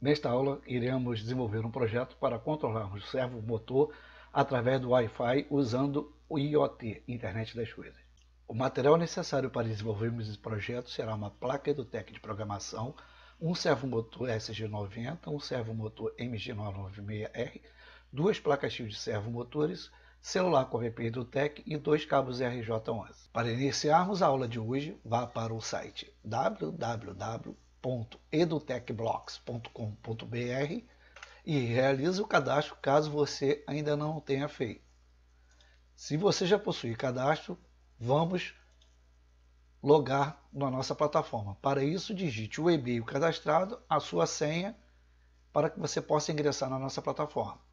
Nesta aula, iremos desenvolver um projeto para controlarmos o servomotor através do Wi-Fi usando o IoT, Internet das Coisas. O material necessário para desenvolvermos esse projeto será uma placa EduTech de programação, um servomotor SG90, um servomotor MG996R, duas placas-fio de servomotores, celular com VPN EduTech e dois cabos RJ11. Para iniciarmos a aula de hoje, vá para o site www.edutechblocks.com.br e realize o cadastro caso você ainda não tenha feito. Se você já possui cadastro, vamos logar na nossa plataforma. Para isso, digite o e-mail cadastrado, a sua senha, para que você possa ingressar na nossa plataforma.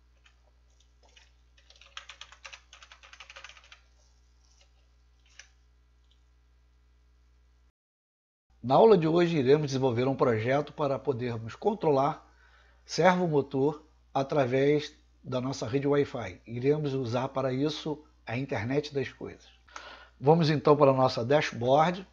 Na aula de hoje, iremos desenvolver um projeto para podermos controlar servomotor através da nossa rede Wi-Fi. Iremos usar para isso a internet das coisas. Vamos então para a nossa dashboard.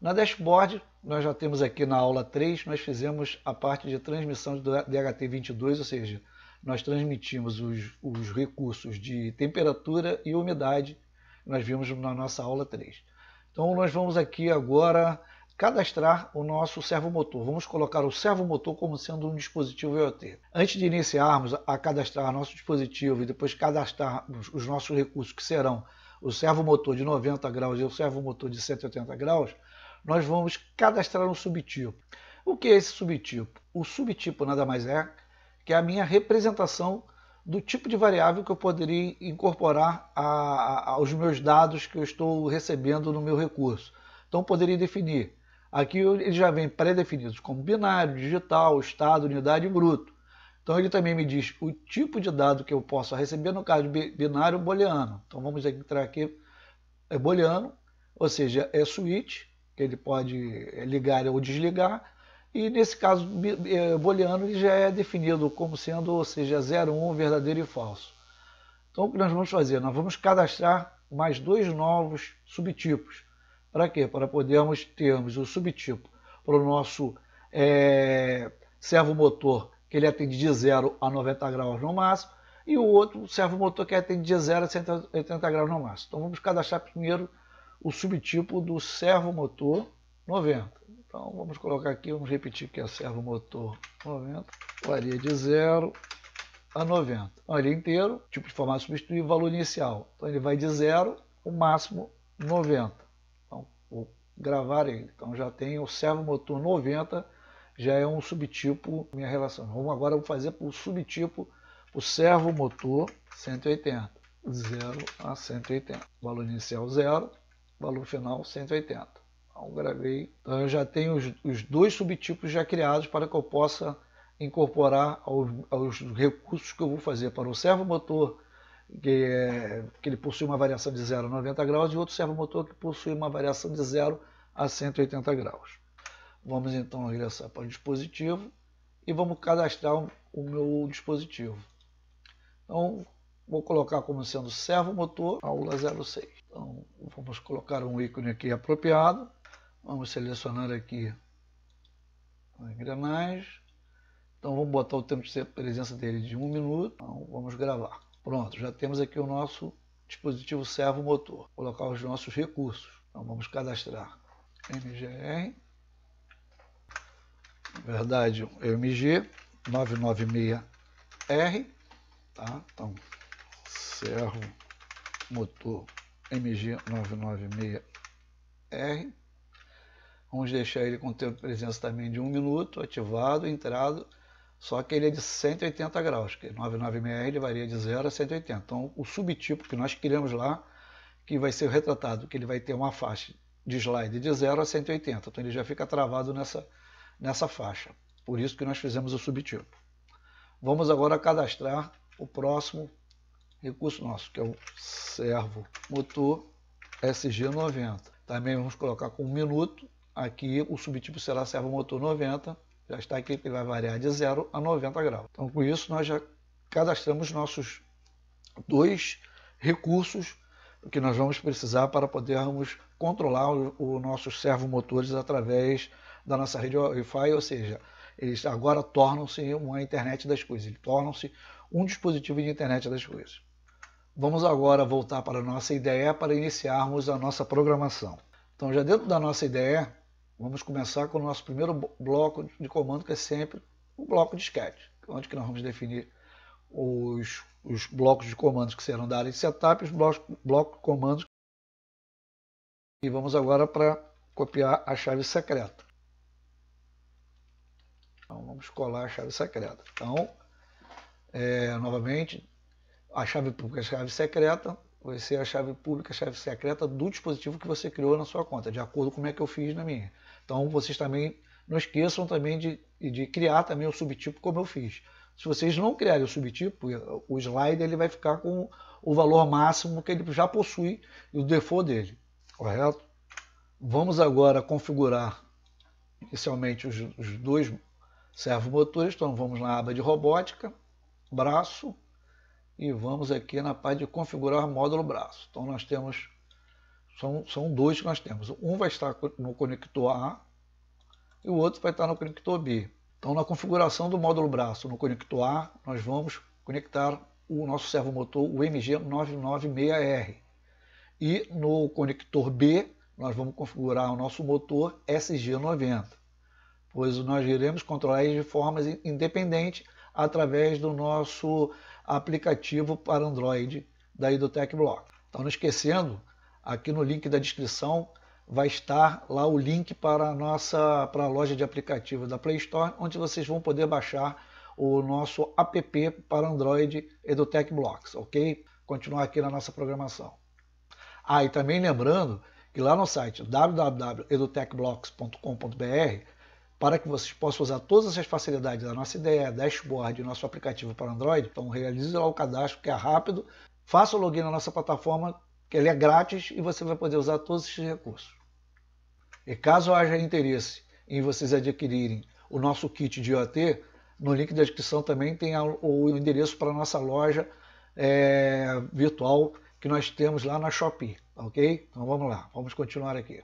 Na dashboard, nós já temos aqui na aula 3, nós fizemos a parte de transmissão do DHT22, ou seja, nós transmitimos os recursos de temperatura e umidade que nós vimos na nossa aula 3. Então nós vamos aqui agora cadastrar o nosso servomotor. Vamos colocar o servomotor como sendo um dispositivo IoT. Antes de iniciarmos a cadastrar nosso dispositivo e depois cadastrar os nossos recursos, que serão o servomotor de 90 graus e o servomotor de 180 graus, nós vamos cadastrar um subtipo. O que é esse subtipo? O subtipo nada mais é que a minha representação do tipo de variável que eu poderia incorporar aos meus dados que eu estou recebendo no meu recurso. Então eu poderia definir. Aqui eles já vem pré-definidos como binário, digital, estado, unidade e bruto. Então ele também me diz o tipo de dado que eu posso receber, no caso de binário, booleano. Então vamos entrar aqui, é booleano, ou seja, é switch, que ele pode ligar ou desligar. E nesse caso, booleano, ele já é definido como sendo, ou seja, 0, 1, verdadeiro e falso. Então o que nós vamos fazer? Nós vamos cadastrar mais dois novos subtipos. Para quê? Para podermos termos o subtipo para o nosso servomotor, que ele atende de 0 a 90 graus no máximo, e o outro servomotor que atende de 0 a 180 graus no máximo. Então vamos cadastrar primeiro o subtipo do servomotor 90. Então vamos colocar aqui, vamos repetir que é servomotor 90, varia de 0 a 90. Então ele é inteiro, tipo de formato substituir, valor inicial. Então ele vai de 0, o máximo 90. Vou gravar ele. Então já tem o servomotor 90, já é um subtipo minha relação. Vamos fazer para o subtipo, o servomotor 180, 0 a 180. Valor inicial 0, valor final 180. Então gravei. Então eu já tenho os dois subtipos já criados para que eu possa incorporar aos recursos que eu vou fazer para o servomotor, que ele possui uma variação de 0 a 90 graus, e outro servomotor que possui uma variação de 0 a 180 graus. Vamos então regressar para o dispositivo e vamos cadastrar o meu dispositivo. Então, vou colocar como sendo servomotor aula 06. Então, vamos colocar um ícone aqui apropriado. Vamos selecionar aqui a engrenagem. Então, vamos botar o tempo de presença dele de 1 minuto. Então, vamos gravar. Pronto, já temos aqui o nosso dispositivo servomotor. Vou colocar os nossos recursos. Então vamos cadastrar MGR, na verdade MG 996R, tá? Então servomotor MG 996R. Vamos deixar ele com tempo de presença também de 1 minuto, ativado, entrado. Só que ele é de 180 graus, que 996R ele varia de 0 a 180. Então, o subtipo que nós criamos lá, que vai ser retratado, que ele vai ter uma faixa de slide de 0 a 180. Então, ele já fica travado nessa faixa. Por isso que nós fizemos o subtipo. Vamos agora cadastrar o próximo recurso nosso, que é o servomotor SG90. Também vamos colocar com 1 minuto. Aqui o subtipo será servomotor 90. Já está aqui que ele vai variar de 0 a 90 graus. Então, com isso, nós já cadastramos nossos dois recursos que nós vamos precisar para podermos controlar os nossos servomotores através da nossa rede Wi-Fi, ou seja, eles agora tornam-se uma internet das coisas, eles tornam-se um dispositivo de internet das coisas. Vamos agora voltar para a nossa IDE para iniciarmos a nossa programação. Então, já dentro da nossa IDE, vamos começar com o nosso primeiro bloco de comando, que é sempre o bloco disquete, onde que nós vamos definir os blocos de comandos que serão da área de setup e os blocos de comandos. E vamos agora para copiar a chave secreta. Então, vamos colar a chave secreta. Então, novamente, a chave pública e a chave secreta vai ser a chave pública e a chave secreta do dispositivo que você criou na sua conta, de acordo com como é que eu fiz na minha. Então, vocês também não esqueçam também de criar também o subtipo como eu fiz. Se vocês não criarem o subtipo, o slide ele vai ficar com o valor máximo que ele já possui e o default dele, correto? Vamos agora configurar inicialmente os dois servomotores. Então vamos na aba de robótica, braço, e vamos aqui na parte de configurar módulo braço. Então nós temos, são dois que nós temos. Um vai estar no conector A e o outro vai estar no conector B. Então, na configuração do módulo braço no conector A, nós vamos conectar o nosso servomotor, o MG996R. E no conector B, nós vamos configurar o nosso motor SG90, pois nós iremos controlar ele de forma independente através do nosso aplicativo para Android da EduTech Block. Então, não esquecendo, aqui no link da descrição vai estar lá o link para a loja de aplicativos da Play Store, onde vocês vão poder baixar o nosso app para Android EduTech Blocks, ok? Continuar aqui na nossa programação. E também lembrando que lá no site www.edutechblocks.com.br, para que vocês possam usar todas essas facilidades da nossa IDE, dashboard e nosso aplicativo para Android, então realize lá o cadastro, que é rápido, faça o login na nossa plataforma, que ele é grátis e você vai poder usar todos esses recursos. E caso haja interesse em vocês adquirirem o nosso kit de IoT, no link da descrição também tem o endereço para a nossa loja virtual que nós temos lá na Shopee, ok? Então vamos lá, vamos continuar aqui.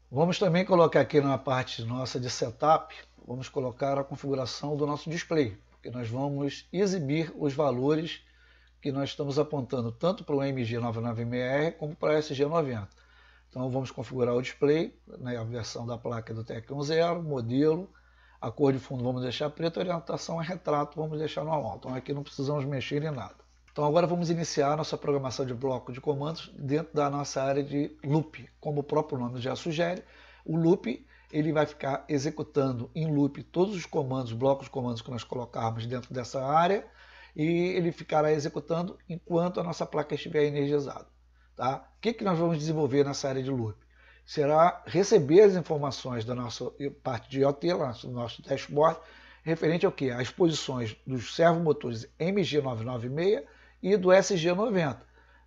Vamos também colocar aqui na parte nossa de setup, vamos colocar a configuração do nosso display, porque nós vamos exibir os valores que nós estamos apontando tanto para o MG996R como para o SG90. Então vamos configurar o display, né, a versão da placa do TEC 10, modelo, a cor de fundo vamos deixar preto, a orientação é retrato, vamos deixar normal. Então aqui não precisamos mexer em nada. Então agora vamos iniciar a nossa programação de bloco de comandos dentro da nossa área de loop. Como o próprio nome já sugere, o loop ele vai ficar executando em loop todos os comandos, blocos de comandos que nós colocarmos dentro dessa área, e ele ficará executando enquanto a nossa placa estiver energizada. Tá? O que nós vamos desenvolver nessa área de loop? Será receber as informações da nossa parte de IoT, do nosso dashboard, referente ao que? Às posições dos servomotores MG996 e do SG90.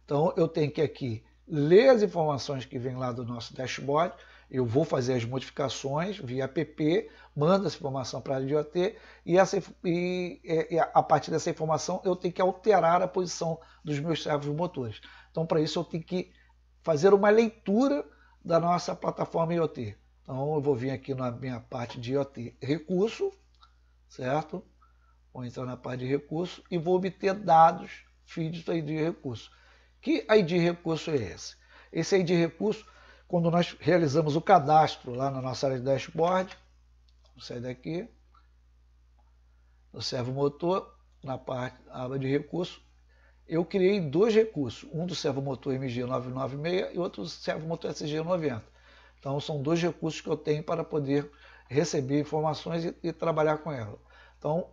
Então eu tenho que aqui ler as informações que vêm lá do nosso dashboard, eu vou fazer as modificações via app, mando essa informação para a área de IoT e a partir dessa informação eu tenho que alterar a posição dos meus servomotores. Então para isso eu tenho que fazer uma leitura da nossa plataforma IoT. Então eu vou vir aqui na minha parte de IoT recurso, certo? Vou entrar na parte de recurso e vou obter dados, feeds do ID recurso. Que ID recurso é esse? Esse ID recurso, quando nós realizamos o cadastro lá na nossa área de dashboard, vou sair daqui, no servomotor, na parte aba de recurso, eu criei dois recursos, um do servomotor MG996 e outro do servomotor SG90. Então são dois recursos que eu tenho para poder receber informações e trabalhar com ela. Então,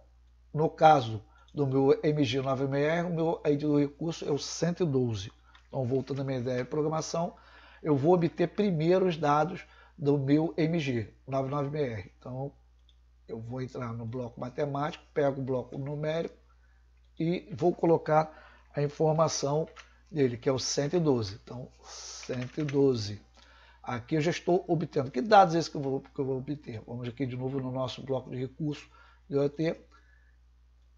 no caso do meu MG996R, o meu ID do recurso é o 112. Então, voltando à minha ideia de programação, eu vou obter primeiro os dados do meu MG996R. Então, eu vou entrar no bloco matemático, pego o bloco numérico e vou colocar a informação dele, que é o 112. Então, 112. Aqui eu já estou obtendo. Que dados é esse que eu vou obter? Vamos aqui de novo no nosso bloco de recurso de IoT.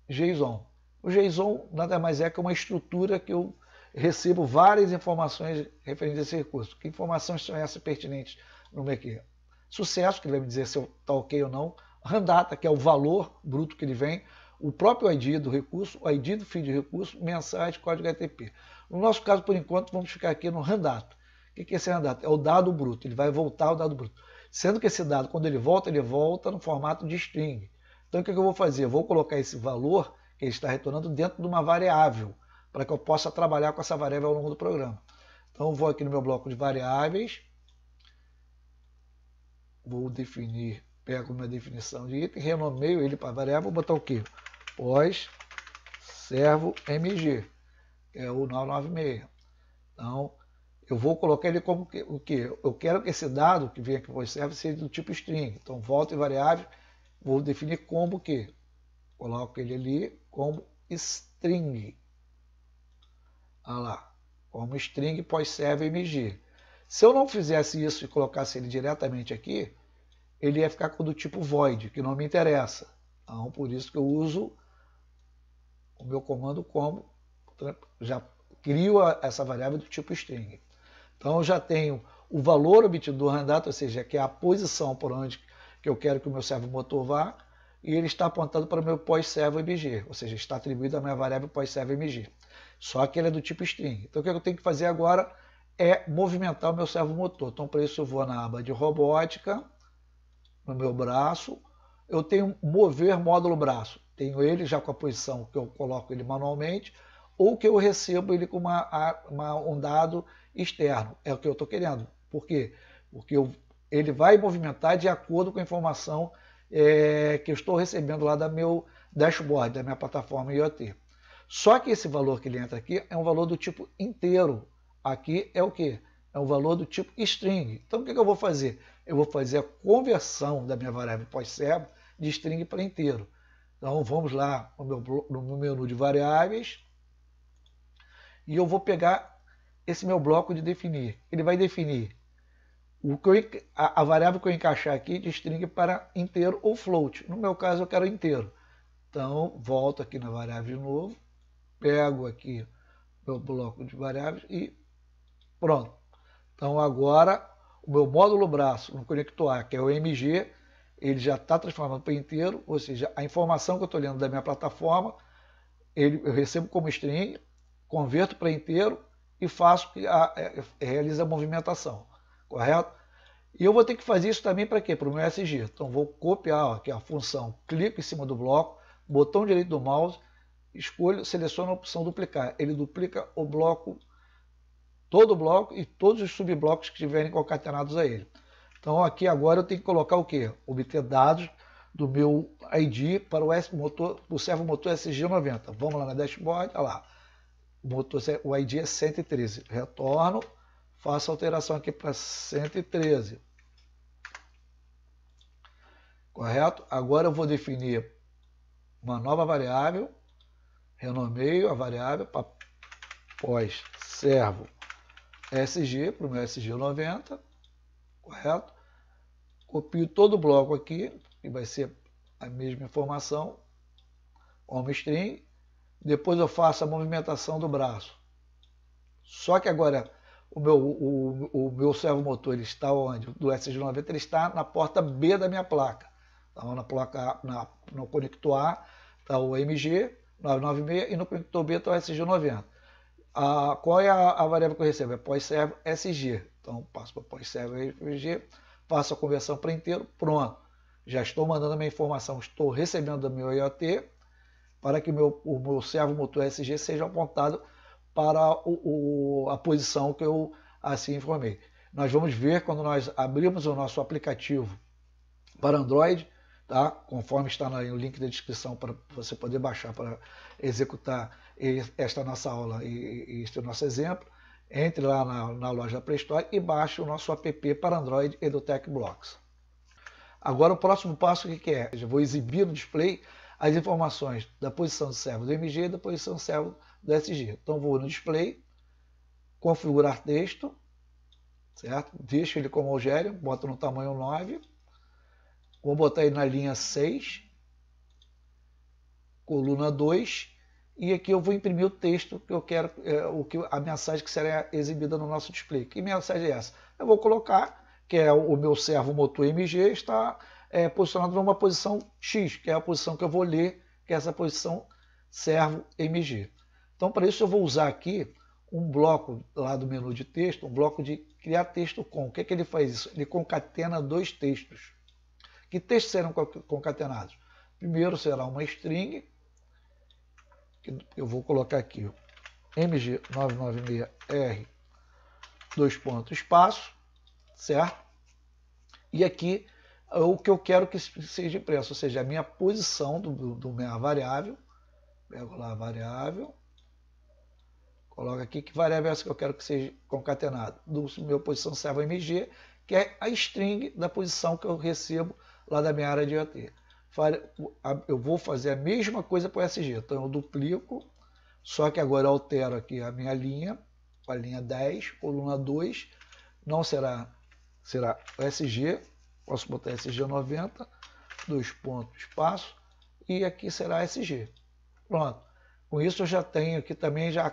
JSON. O JSON nada mais é que uma estrutura que eu recebo várias informações referentes a esse recurso. Que informações são essas pertinentes no meu aqui? Sucesso, que ele vai me dizer se está ok ou não RANDATA, que é o valor bruto que ele vem, o próprio ID do recurso, o ID do fio de recurso, mensagem, código HTTP. No nosso caso, por enquanto, vamos ficar aqui no RANDATA. O que é esse RANDATA? É o dado bruto, ele vai voltar o dado bruto. Sendo que esse dado, quando ele volta no formato de string. Então, o que eu vou fazer? Eu vou colocar esse valor que ele está retornando dentro de uma variável, para que eu possa trabalhar com essa variável ao longo do programa. Então, eu vou aqui no meu bloco de variáveis, vou definir, pego minha definição de item, renomeio ele para variável, vou botar o quê? Pós servo mg, que é o 996. Então, eu vou colocar ele como o quê? Eu quero que esse dado que vem aqui pós servo seja do tipo string. Então, volto em variável, vou definir como o quê? Coloco ele ali como string. Olha lá, como string pós-servo mg. Se eu não fizesse isso e colocasse ele diretamente aqui, ele ia ficar com do tipo void, que não me interessa. Então, por isso que eu uso o meu comando como, já crio essa variável do tipo string. Então, eu já tenho o valor obtido do RANDATA, ou seja, que é a posição por onde que eu quero que o meu servo motor vá, e ele está apontado para o meu pós-servo mg, ou seja, está atribuído à minha variável pós-servo mg. Só que ele é do tipo string. Então, o que eu tenho que fazer agora é movimentar o meu servo motor. Então, para isso, eu vou na aba de robótica, no meu braço. Eu tenho mover módulo braço. Tenho ele já com a posição que eu coloco ele manualmente, ou que eu recebo ele com um dado externo. É o que eu estou querendo. Por quê? Porque ele vai movimentar de acordo com a informação que eu estou recebendo lá do meu dashboard, da minha plataforma IoT. Só que esse valor que ele entra aqui é um valor do tipo inteiro. Aqui é o quê? É um valor do tipo string. Então, o que eu vou fazer? Eu vou fazer a conversão da minha variável pós-servo de string para inteiro. Então, vamos lá no meu menu de variáveis e eu vou pegar esse meu bloco de definir. Ele vai definir a variável que eu encaixar aqui de string para inteiro ou float. No meu caso, eu quero inteiro. Então, volto aqui na variável de novo, pego aqui meu bloco de variáveis e pronto. Então, agora, o meu módulo braço no conector A, que é o MG, ele já está transformado para inteiro, ou seja, a informação que eu estou lendo da minha plataforma, eu recebo como string, converto para inteiro e faço realiza a movimentação, correto? E eu vou ter que fazer isso também para quê? Para o meu SG. Então, vou copiar aqui a função, clico em cima do bloco, botão direito do mouse, escolho, seleciono a opção duplicar. Ele duplica o bloco, todo o bloco e todos os subblocos que estiverem concatenados a ele. Então, aqui agora eu tenho que colocar o quê? Obter dados do meu ID para o servo motor SG90. Vamos lá na dashboard, olha lá. O ID é 113. Retorno, faço a alteração aqui para 113. Correto? Agora eu vou definir uma nova variável, renomeio a variável para pós-servo SG, para o meu SG90, correto? Copio todo o bloco aqui, que vai ser a mesma informação, como string. Depois eu faço a movimentação do braço. Só que agora o meu servo motor ele está onde? Do SG90 ele está na porta B da minha placa. Então, na placa no conector A está o MG 996 e no conector B está o SG90. Qual é a variável que eu recebo? É pós-servo SG. Então, passo para pós-servo SG, faço a conversão para inteiro, pronto. Já estou mandando a minha informação, estou recebendo do meu IoT para que o meu servo motor SG seja apontado para a posição que eu assim informei. Nós vamos ver quando nós abrirmos o nosso aplicativo para Android, tá? Conforme está no link da descrição para você poder baixar para executar esta nossa aula e este nosso exemplo. Entre lá na loja da Play Store e baixe o nosso app para Android EduTech Blocks. Agora o próximo passo o que é? Eu vou exibir no display as informações da posição do servo do MG e da posição do servo do SG. Então vou no display, configurar texto, certo? Deixo ele como Algério, boto no tamanho 9, vou botar ele na linha 6, coluna 2, e aqui eu vou imprimir o texto que eu quero, a mensagem que será exibida no nosso display. Que mensagem é essa? Eu vou colocar que é o meu servo motor MG está posicionado numa posição X, que é a posição que eu vou ler, que é essa posição servo MG. Então, para isso eu vou usar aqui um bloco lá do menu de texto, um bloco de criar texto com. O que ele faz isso? Ele concatena dois textos. Que textos serão concatenados? Primeiro será uma string, que eu vou colocar aqui, mg996r, espaço, certo? E aqui o que eu quero que seja impresso, ou seja, a minha posição do minha variável. Pego lá a variável, coloco aqui que variável é essa que eu quero que seja concatenada. Do meu posição servo MG, que é a string da posição que eu recebo lá da minha área de IoT. Eu vou fazer a mesma coisa para o SG, então eu duplico, só que agora eu altero aqui a minha linha, a linha 10, coluna 2, não será SG, posso botar SG90, espaço, e aqui será SG. Pronto. Com isso eu já tenho aqui também, já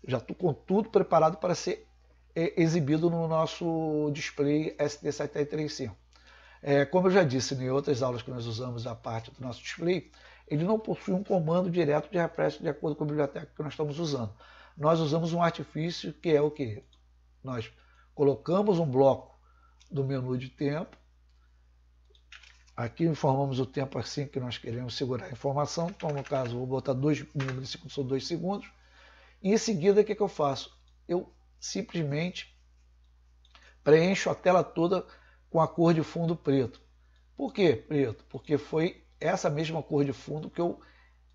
estou com tudo preparado para ser exibido no nosso display ST7335. Como eu já disse em outras aulas que nós usamos a parte do nosso display, ele não possui um comando direto de refresh de acordo com a biblioteca que nós estamos usando. Nós usamos um artifício que é o que? Nós colocamos um bloco do menu de tempo. Aqui informamos o tempo assim que nós queremos segurar a informação. Então, no caso, vou botar 2 milissegundos, são 2 segundos. E em seguida, o que eu faço? Eu simplesmente preencho a tela toda com a cor de fundo preto. Por que preto? Porque foi essa mesma cor de fundo que eu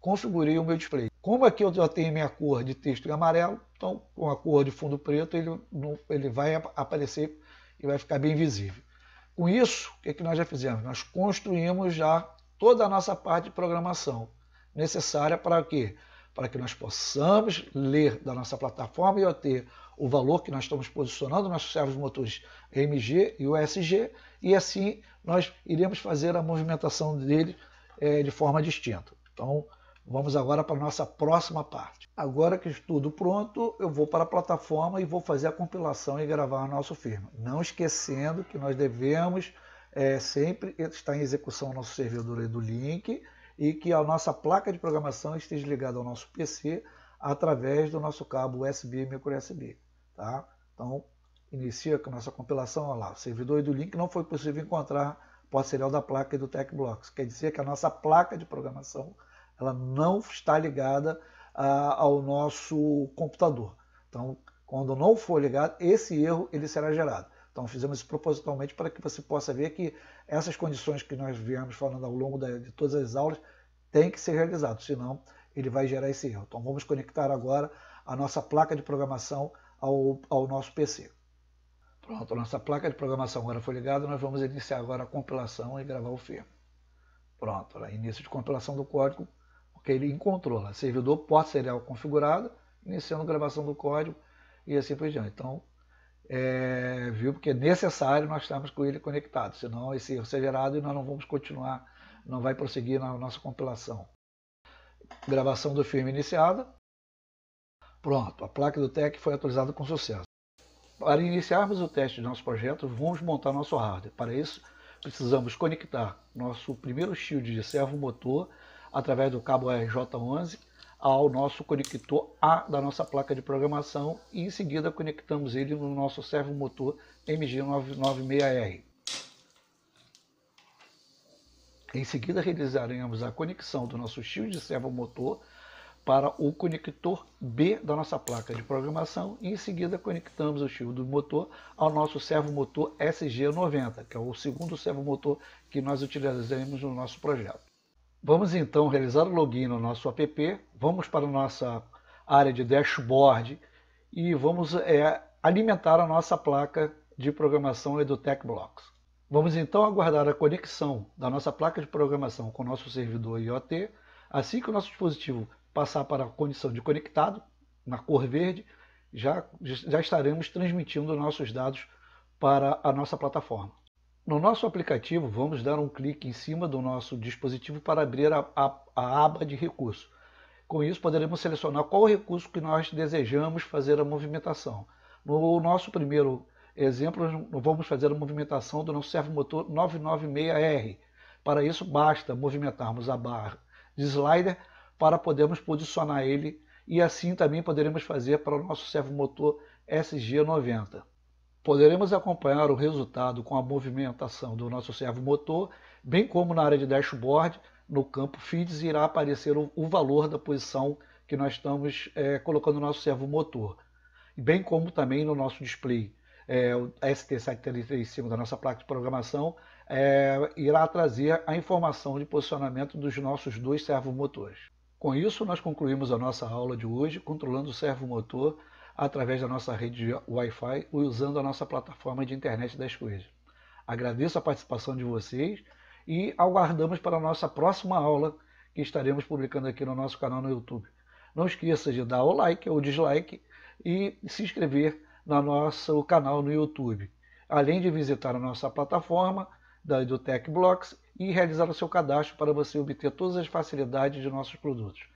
configurei o meu display. Como aqui eu já tenho minha cor de texto em amarelo, então com a cor de fundo preto ele vai aparecer e vai ficar bem visível. Com isso, o que nós já fizemos? Nós construímos já toda a nossa parte de programação necessária para quê? Para que nós possamos ler da nossa plataforma IoT o valor que nós estamos posicionando nos nossos servos motores MG e USG, e assim nós iremos fazer a movimentação dele de forma distinta. Então, vamos agora para a nossa próxima parte. Agora que tudo pronto, eu vou para a plataforma e vou fazer a compilação e gravar o nosso firmware. Não esquecendo que nós devemos sempre estar em execução o nosso servidor aí do link e que a nossa placa de programação esteja ligada ao nosso PC através do nosso cabo USB e micro USB. Tá? Então, inicia com a nossa compilação. Olha lá, o servidor do link não foi possível encontrar porta serial da placa e do TechBlocks. Quer dizer que a nossa placa de programação ela não está ligada ao nosso computador. Então, quando não for ligado, esse erro ele será gerado. Então, fizemos isso propositalmente para que você possa ver que essas condições que nós viemos falando ao longo de todas as aulas têm que ser realizadas, senão ele vai gerar esse erro. Então, vamos conectar agora a nossa placa de programação ao nosso PC. Pronto, a nossa placa de programação agora foi ligada, nós vamos iniciar agora a compilação e gravar o firmware. Pronto, início de compilação do código, porque ele encontrou lá, servidor porta serial configurado, iniciando a gravação do código e assim por diante. Então, viu, porque é necessário nós estarmos com ele conectado, senão esse erro será gerado e nós não vamos continuar, não vai prosseguir na nossa compilação. Gravação do firmware iniciada. Pronto, a placa do TEC foi atualizada com sucesso. Para iniciarmos o teste do nosso projeto, vamos montar nosso hardware. Para isso, precisamos conectar nosso primeiro shield de servo motor através do cabo RJ11 ao nosso conector A da nossa placa de programação e em seguida conectamos ele no nosso servo motor MG996R. Em seguida realizaremos a conexão do nosso shield de servo motor para o conector B da nossa placa de programação e em seguida conectamos o shield do motor ao nosso servo motor SG90, que é o segundo servo motor que nós utilizaremos no nosso projeto. Vamos então realizar o login no nosso app, vamos para a nossa área de dashboard e vamos alimentar a nossa placa de programação do TechBlocks. Vamos então aguardar a conexão da nossa placa de programação com o nosso servidor IoT. Assim que o nosso dispositivo passar para a condição de conectado, na cor verde, já estaremos transmitindo nossos dados para a nossa plataforma. No nosso aplicativo, vamos dar um clique em cima do nosso dispositivo para abrir a aba de recurso. Com isso, poderemos selecionar qual recurso que nós desejamos fazer a movimentação. No nosso primeiro Exemplo, nós vamos fazer a movimentação do nosso servomotor 996R. Para isso, basta movimentarmos a barra de slider para podermos posicionar ele e assim também poderemos fazer para o nosso servomotor SG90. Poderemos acompanhar o resultado com a movimentação do nosso servomotor, bem como na área de dashboard, no campo Feeds, irá aparecer o valor da posição que nós estamos colocando no nosso servomotor, bem como também no nosso display. O ST735 da nossa placa de programação irá trazer a informação de posicionamento dos nossos dois servomotores. Com isso, nós concluímos a nossa aula de hoje, controlando o servomotor através da nossa rede Wi-Fi, usando a nossa plataforma de internet das coisas. Agradeço a participação de vocês e aguardamos para a nossa próxima aula, que estaremos publicando aqui no nosso canal no YouTube. Não esqueça de dar o like ou dislike e se inscrever no nosso canal no YouTube, além de visitar a nossa plataforma do TechBlocks e realizar o seu cadastro para você obter todas as facilidades de nossos produtos.